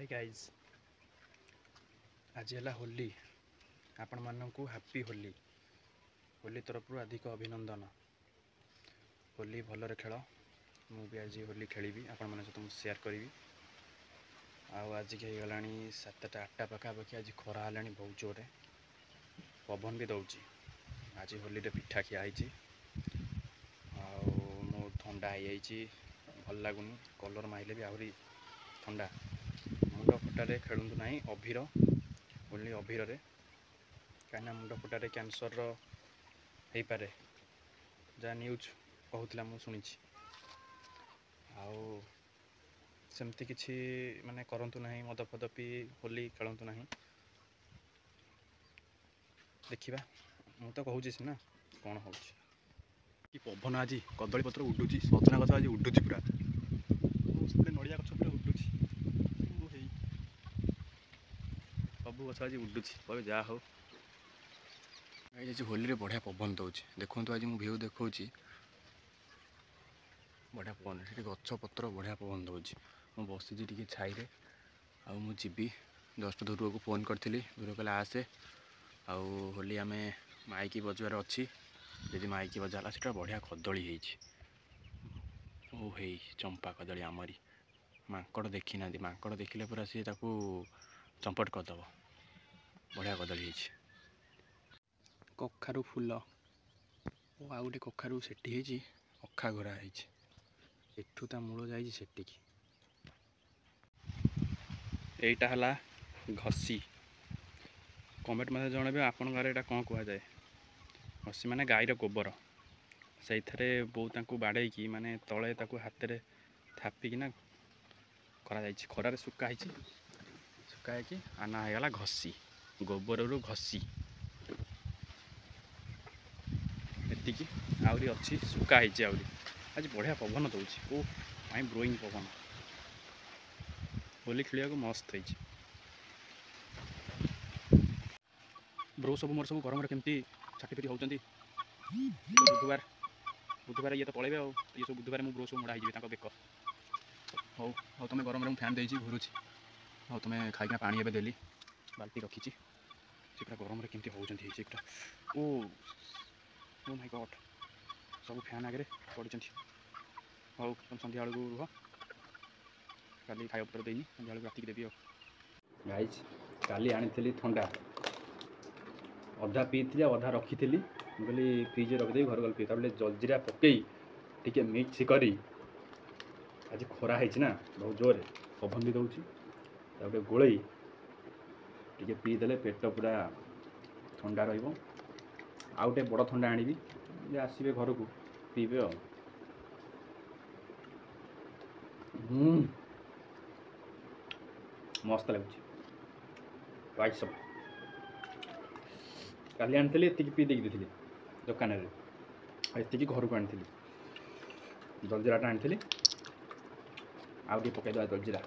Hi guys आज है होली आपण मानू हैप्पी होली होली तरफ अधिक अभिनंदन होली भलरे खेल मु भी आज होली खेली आपण मन सहित शेयर करी आज के गला 7टा 8टा पखापाखि आज खरा है बहुत जोरे पवन भी दौर आज होली पिठा खियाई मो ठंडा हो भल लगुनि कलर माइले भी आहरी ठंडा मुंड फटारे खेलु ना अभीर ओनली अभीर कहीं मुंड फटारे कैंसर हो पारे जहाँ न्यूज कहूला मुझे शुणी आमती किसी माने करंतु नहीं मद फद पी होली खेलतु ना देखा मु तो कहूँ सीना कौन हो पवन आज कदली पत्र उडुची सजना गछ आज उडुची पूरा नड़िया गछ पूरा उडुची सब गछ आज उडुची कहे जहाँ हो होली बढ़िया पवन दौर देखो आज मुझे भ्यू देखा बढ़िया पवन से गछ पत्र बढ़िया पवन दौर मुझे बसी टी छाई आबी जस्ट ध्रुव को फोन करी ध्रुव कहला आसे आउ होली आम माइकी बजबार अच्छी जदि माइकी बजाला से बढ़िया कदली हो चंपा कदली आमरी माकड़ देखी ना माकड़ देखिले पूरा सी चंपट करदब बढ़िया कदली कखारू फूल आ गए कखारू से अखा घोरा एठू ता मूल जाटी यहीटा है घसी कमेंट मत जनइबे आपण गाँव यहाँ कौन कह जाए घसी माने गाईर गोबर से बो बाड़े माने तले हाथ में थापिकिना करा खरार सुखाई सुखाई आना होगा घसी गोबर रु घसी एतिकी आहरी अच्छी सुखाई आहरी आज बढ़िया पवन दौर ओ माई ब्रोइंग पवन होली खेल मस्त है ब्रो सब मोर सब गरम केमती छाटीफिटी होती बुधवार बुधवार ये तो पलैबे ये सब बुधवार मुझे ब्रो सब मुड़ा हो बेक हो हो तुम गरम में फैन देती घूरुची हो तुम खाई पानी एवं देली बाल्टी रखी पूरा गरम में केमती होती ओ ओ माय गॉड सब फैन आगे पड़ी हो तुम संध्या बेलू रुह काली खाया पत्र देनी संध्या बेलू रातिक देवी गाइज काली आनी ठंडा अधा पी अधा रखी कहली फ्रिज रखिदे घर गल पी जलजीरा पकई टी मिक्स करी आज खरा है बहुत जोर पवन भी दौर गोल टी पीदे पेट पूरा ठंडा रोटे बड़ ठंडा आनी आसवे घर को पीबे मस्त लगुच वाइट सब काली आनी एति पी देखी दुकान एति घर को आनी जलजीराटा आनी आगे पकईदे जलजीरा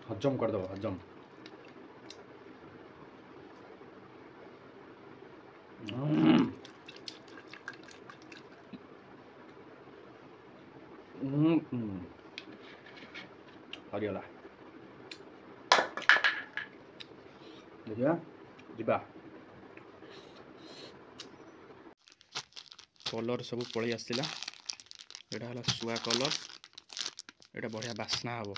हजम करदे हजम हरिगला देखिए जीवा कलर सब पलि आसला यहाँ है शुआ कलर यहाँ बढ़िया बास्ना हम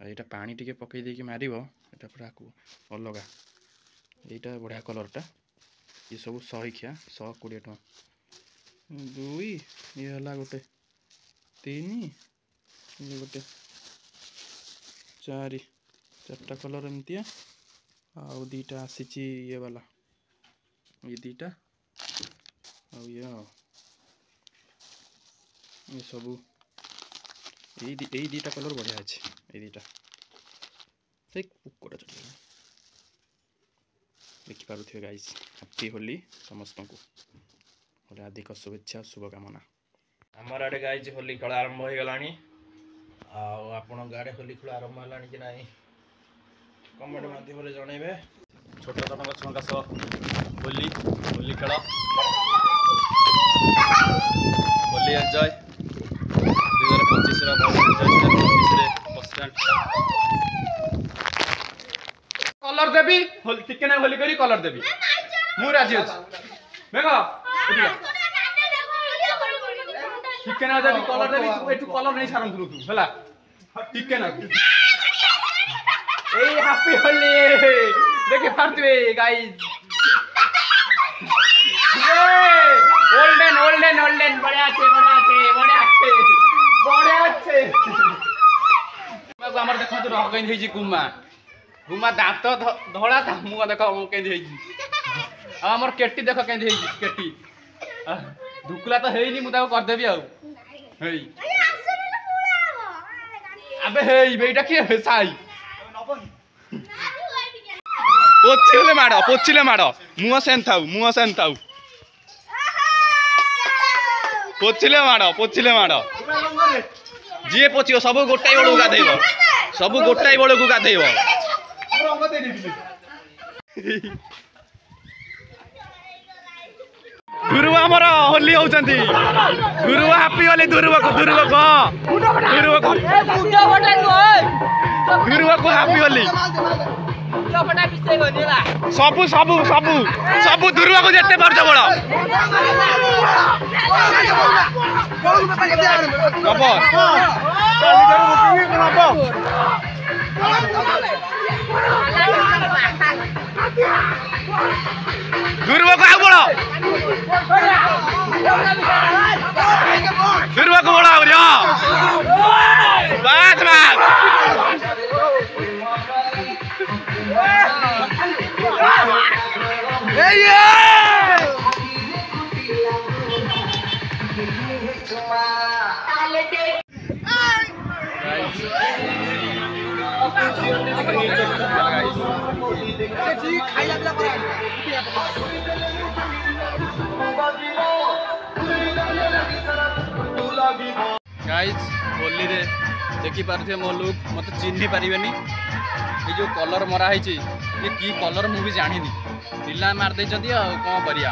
यहाँ पानी टी पकई देकी मार यहाँ पूरा अलग यहाँ बढ़िया कलरटा ये सब 120 टଙ୍କା दुई ये है गोटे 3 ये गोटे 4टा कलर एमती आउ दीटा आसी ये वाला ये दीटा ये सब यही दीटा कलर बढ़िया अच्छे ये दीटा से पुकटा चढ़ देखिपे गाइस हैप्पी होली समस्त को होली अधिक शुभेच्छा शुभकामना आमर आड़े गाइज होली खेल आरंभ हो गला आपण गाड़े होली खेल आरंभ है कि नहीं कमेंट माध्यम जनइबे छोट छोट छुआ सह होली होली खेल होली एंजॉय 2025 बहुत एंजॉय देबी चिकेन होली करी कलर देबी मु राजी अछि देखो चिकेन जदी कलर देबी तू एठू कलर नै सारंतु तू हला चिकेन ए हैप्पी होली देखि पारतुए गाइस ओल्डन बढ़िया छे हमर देखो तो रह गइन हेजी गुम्मा दांत धड़ा था मुंह देखो केंदी हेजी हमर केटी देखो केंदी हेजी केटी धुकला तो हेई नी मु ताको कर देबी आ हेई अबे हेई बेटा के साई पोछिले माड़ मुंह सेन थाउ पोछिले माड़ जी पोछियो सब गोटाई बड़ू गाधेब ध्रुव आमर होली होउचंती ध्रुव हैप्पी होली ध्रुव को हैप्पी होली सबू ध्रुव को जेते पारछ बड़ ध्रुव को आउ बड़ ध्रुव को बड़ बस गाइस होली रे देखि पारथे मो लोग मत चिन्हि पारिबेनी ये जो कलर मरा है ये की कलर मु भी जानिनी पिला मार दे जदी आ कोन करिया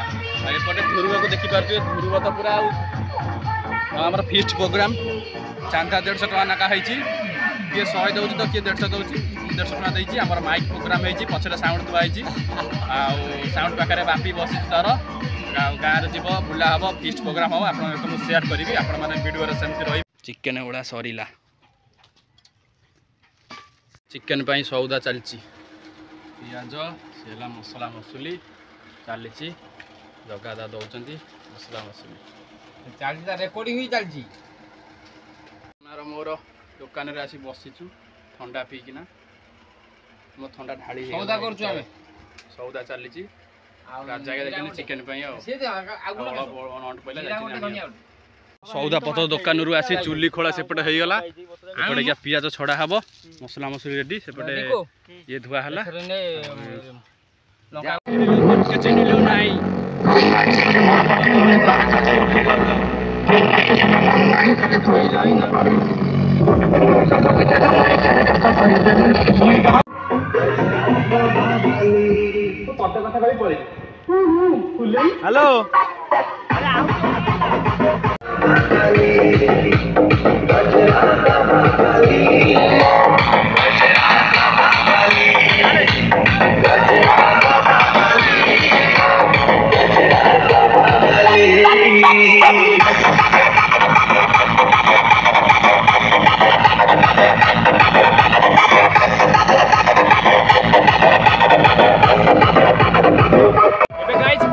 एपटे ध्रुव को देखि पारथे ध्रुव तो पूरा हमर फीस्ट प्रोग्राम चांदा 150 टका नाका है किए 100 दउची तो किए 150 दउची 150 टका देछि हमर माइक प्रोग्राम है पछरे साउंड दुआ है आ साउंड पाखरे बापी बसी तार गाँव जीव बुला हम फीस्ट प्रोग्राम हम आप शेयर करी आपण मैंने वीडियो सेमती रही चिकेन गुड़ा सरीला चिकेन पाई सौदा चलची पियाज सेला मसला मसुली चली जगादा दौरान मसला मसुली चलता रेकर्डिंग ही चलची मोर दुकान रे आसी बसीचु ठंडा पीकिना मो ठंडा ढाली सौदा करछु हमें सौदा चली राजा के चिकेन सौदा पत्र दुकान रू आसी चुली खोला सेपटे हो गला एपटे क्या पियाज छड़ा हम मसला मसली रेडी सेपटे ये धुआ हला हेलो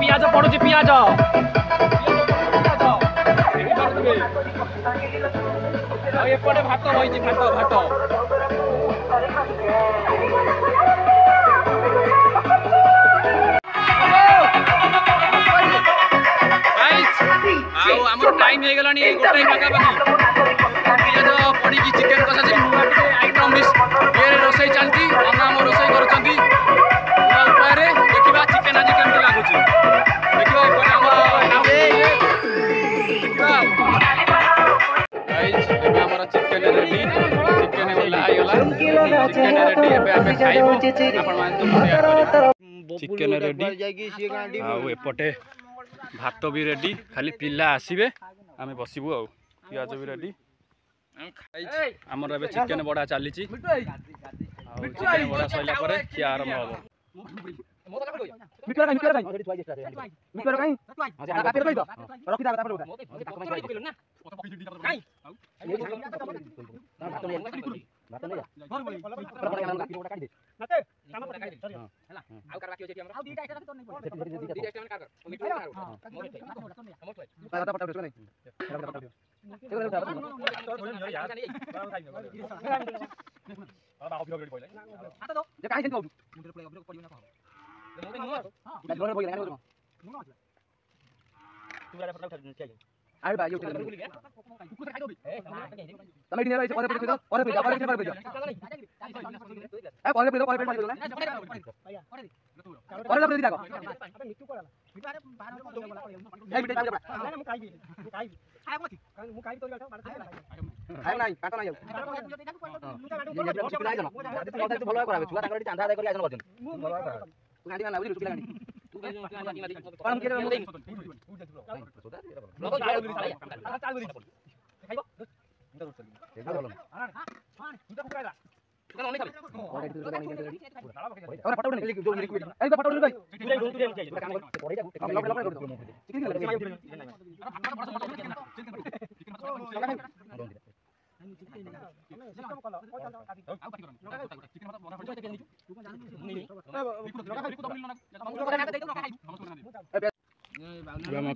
पियाज पड़ुची पियाज एपटे भात रही भात आमर टाइम हो गला गोटे पाखापाखि पियाज पड़ी चिकेन कषा आइटम डिश ये रोसई चलती मामा आम रोसई कर देखा चिकेन आज कमी लगुच देखा चिकेन रेडी चिकेन ओह्लाइगला चिकेन रेडी चिकेन रेडी एपटे भात भी रेडी खाली पिला आसबे आम बसबू आ पियाज भी रेडी आमर ए चिकेन बड़ा चली चिकेन बड़ा सरला खिया आरंभ हम मिटर काई मिटर काई अच्छा कापी रखै त रखि दा तापर उठा भात नै आइ बा यो तमे दिने रहिछ करे पेट और पेट ए करे पेट ना और पेट दिला ए बिटे काम ना मु काई खाय मु काई तो खाय नाही काटा नाही ये चुकला जन तो भलो कराबे छुआ ताकर चांदा दे करी आजन करजन तू गाडी ना बुझी चुकला गाडी हम के मु देई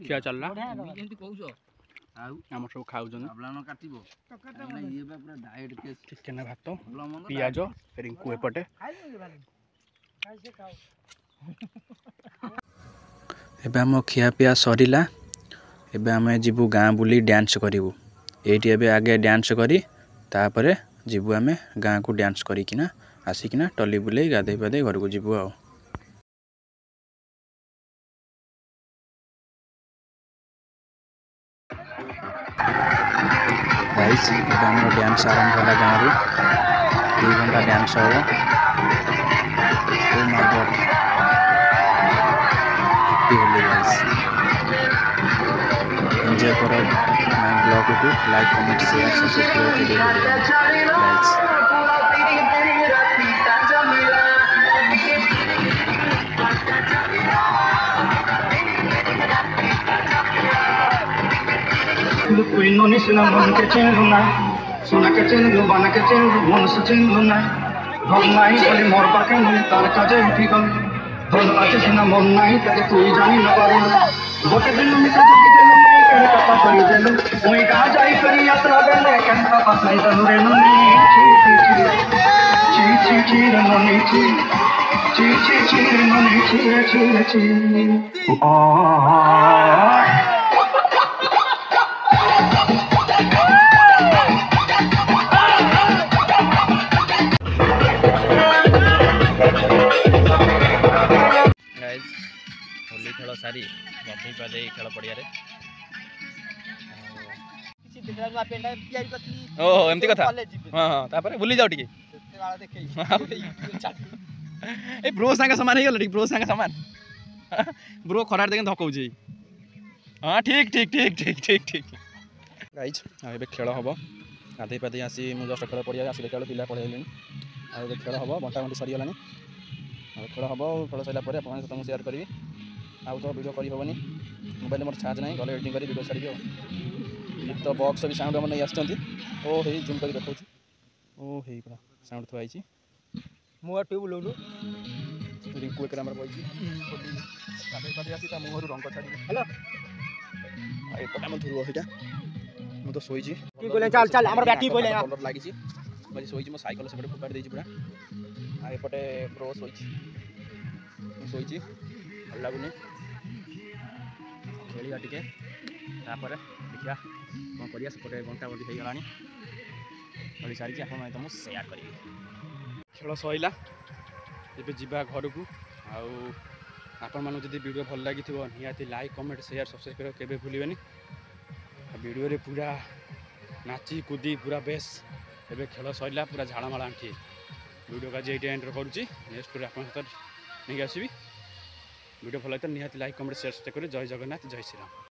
ଖିଆ ଚାଲିଲା ଆମର ସବୁ ଖାଉଛନ୍ତି ଚିକେନ ଭାତ ପିଆଜ ରିଙ୍କୁ ଏପଟେ ଏବେ ଆମ ଖିଆପିଆ ସରିଲା ଏବେ ଆମେ ଯିବୁ ଗାଁ ବୁଲି ଡ୍ୟାନ୍ସ କରିବୁ ଏଇଠି ଏବେ ଆଗେ ଡ୍ୟାନ୍ସ କରି ତାପରେ ଯିବୁ ଆମେ ଗାଁକୁ ଡ୍ୟାନ୍ସ କରିକିନା ଆସିକିନା ଟଲି ବୁଲେଇ ଗାଧେଇ ପାଧେଇ ଘରକୁ ଯିବୁ ଆଉ गाइस हमरो डांस आरंभ होला गाँव 2 घंटा डांस हो oh my God happy Holi guys enjoy करो माय ब्लॉग को लाइक कमेंट शेयर सब्सक्राइब कर दो गाइस कोई नोनी सुना मन के चैन लुना सुना के चैन लु बना के चैन लु मन से चैन लुना भग नाही बोले मोर पाके मुई तार काजे उठी गल भग आछे सुना मन नाही ताके तुई जानी न पारे गोटे दिन मी तो जोगी देलु नहीं करे कथा करी देलु मुई गा जाई करी यात्रा बेले केनका पास नहीं तनु रे नोनी ची ची ची रे नोनी ची ची ची ची रे नोनी ची ची ची आ होली खेल सारी गाधे पाधे खेल पड़िया ओहो एमती कथा हाँ हाँ तापर भूली जाओ टिके ए ब्रो सांगे समान हे गल ब्रो सांगे समान ब्रो खरार देखे धकौछे हाँ ठीक ठीक ठीक ठीक ठीक ठीक गाइज ए खेल हम गाधे पाधे आसी मुझे जस्ट खेल पड़िया आसिले खेल पिला पढ़े आगे खेल हम बंटा बंटी सरीगलानी खेल हम खेल सरला तुमको सेयार करी आउ तो वीडियो करी हेनी मोबाइल मोर चार्ज ना गले एडिटिंग करी वीडियो छाड़ी तो बॉक्स भी साउंड नहीं आस ओ हे जूम कर देखा ओ हे पूरा साउंड थुआई मुँह ट्यूब लौलु रिंकू एक कैमरा बही मुहर रंग छाड़ी हेलो एपटे आम धुर यहाँ मुझे तो शोची कलर लगी शोची मो साइकेल से फोपाड़ी देती पूरा एपटे ब्रो शोची शोची भल लगुनि खेलिया टिके देखा कौन करिया सेपटे घंटा बंटी हो गला खेली सारी आप तुमको सेयार करी खेल सैला ए जा घर को आपण मानू जब वीडियो भल लगी निहाती लाइक कमेंट शेयर सब्सक्राइब केबे भूलिबेनी वीडियो रे पूरा नाची कूदी पूरा बेस एबे खेल सैला पूरा झाड़माड़ा आंठी वीडियो का ये एंड करुँची नेक्स्ट आप सहित नहीं आसबि वीडियो भल लगे निहाती लाइक कमेंट शेयर सब्सक्राइब करें जय जगन्नाथ जय श्रीराम।